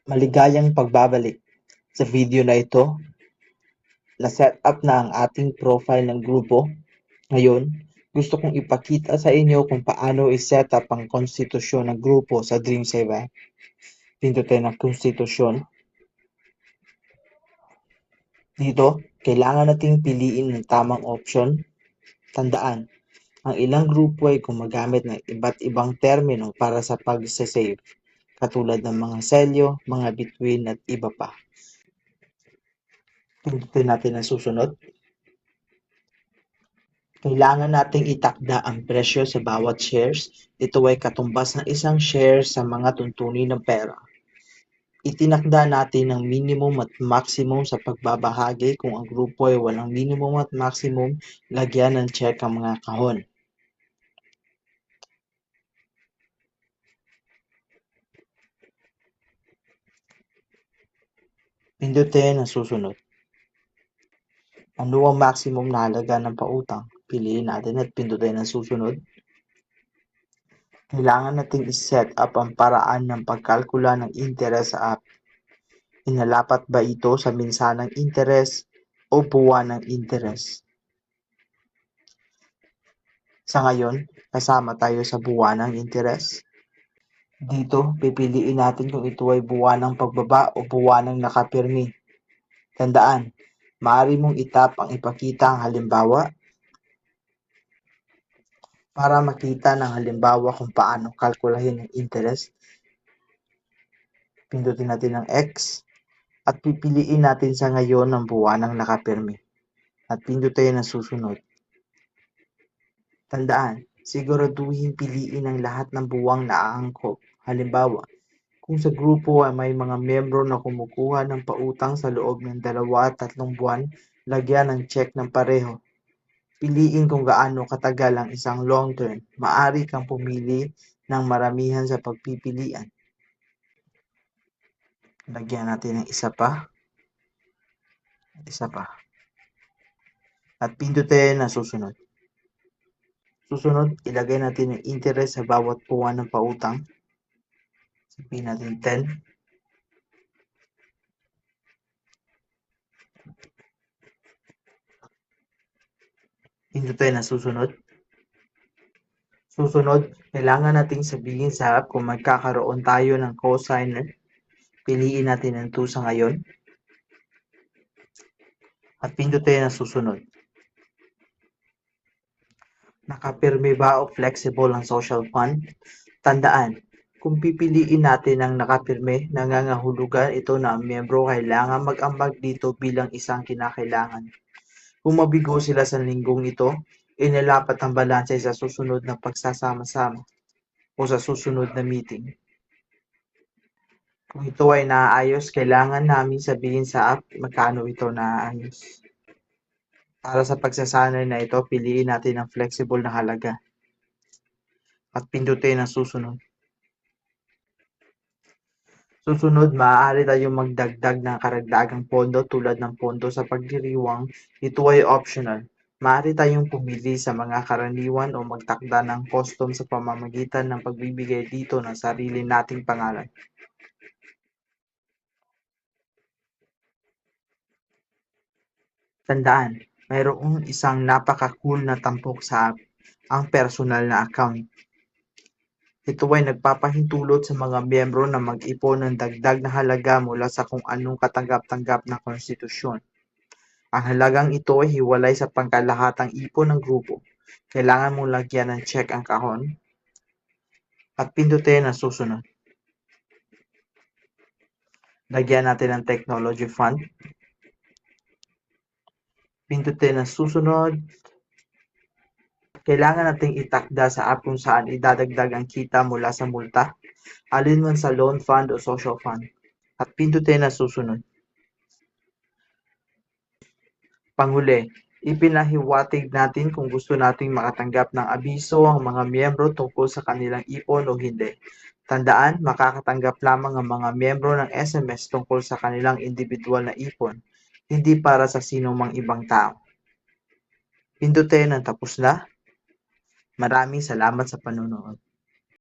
Maligayang pagbabalik. Sa video na ito, na-set up na ang ating profile ng grupo. Ngayon, gusto kong ipakita sa inyo kung paano i-set up ang konstitusyon ng grupo sa Dream7 app. Pindutin ang konstitusyon. Dito, kailangan nating piliin ng tamang option. Tandaan, ang ilang grupo ay gumagamit ng iba't ibang termino para sa pag-save, katulad ng mga selyo, mga bituin at iba pa. Pindutin natin ang susunod. Kailangan nating itakda ang presyo sa bawat shares. Ito ay katumbas ng isang share sa mga tuntunin ng pera. Itinakda natin ang minimum at maximum sa pagbabahagi. Kung ang grupo ay walang minimum at maximum, lagyan ng check ang mga kahon. Pindutin ang susunod. Ano ang maximum na halaga ng pautang? Piliin natin at pindutin ang susunod. Kailangan nating i-set up ang paraan ng pagkalkula ng interest sa app. Inalapat ba ito sa minsanang interes o buwanang interes? Sa ngayon, kasama tayo sa buwanang interes. Dito, pipiliin natin kung ito ay buwanang pagbaba o buwanang nakapirmi. Tandaan, maaari mong itap ang ipakita ang halimbawa para makita ng halimbawa kung paano kalkulahin ang interest. Pindutin natin ang X at pipiliin natin sa ngayon ang buwanang nakapirmi. At pindutin ang susunod. Tandaan, siguraduhin piliin ang lahat ng buwang naaangkop. Halimbawa, kung sa grupo ay may mga miyembro na kumukuha ng pautang sa loob ng 2 at 3 buwan, lagyan ng check ng pareho. Piliin kung gaano katagal ang isang long term. Maaari kang pumili ng maramihan sa pagpipilian. Lagyan natin ng isa pa. At pindutin ang susunod. Susunod, ilagay natin ang interest sa bawat buwan ng pautang. Sabihin natin 10. Pindutin ang susunod. Susunod, kailangan nating sabihin sa app kung magkakaroon tayo ng cosigner. Piliin natin ang 2 sa ngayon. At pindutin ang susunod. Nakapirmi ba o flexible ang social fund? Tandaan, kung pipiliin natin ang nakapirmi, nangangahulugan ito na ang miyembro kailangan mag-ambag dito bilang isang kinakailangan. Kung mabigo sila sa linggong ito, inalapat ang balanse sa susunod na pagsasama-sama o sa susunod na meeting. Kung ito ay naaayos, kailangan namin sabihin sa app magkano ito naaayos. Para sa pagsasanay na ito, piliin natin ang flexible na halaga at pindutin ang susunod. Susunod, maaari tayong magdagdag ng karagdagang pondo tulad ng pondo sa pagdiriwang. Ito ay optional. Maaari tayong pumili sa mga karaniwan o magtakda ng custom sa pamamagitan ng pagbibigay dito ng sarili nating pangalan. Tandaan, mayroong isang napaka-cool na tampok sa app, ang personal na account. Ito ay nagpapahintulot sa mga miyembro na mag-ipon ng dagdag na halaga mula sa kung anong katanggap-tanggap na konstitusyon. Ang halagang ito ay hiwalay sa pangkalahatang ipon ng grupo. Kailangan mong lagyan ng check ang kahon at pindutin ang susunod. Lagyan natin ang technology fund. Pindutin ang susunod. Kailangan nating itakda sa app kung saan idadagdag ang kita mula sa multa, alinman sa loan fund o social fund. At pindutin ang susunod. Panghuli, ipinahiwatig natin kung gusto nating makatanggap ng abiso ang mga miyembro tungkol sa kanilang ipon o hindi. Tandaan, makakatanggap lamang ang mga miyembro ng SMS tungkol sa kanilang individual na ipon, hindi para sa sinumang ibang tao. Pindutin ang tapos na. Maraming salamat sa panonood.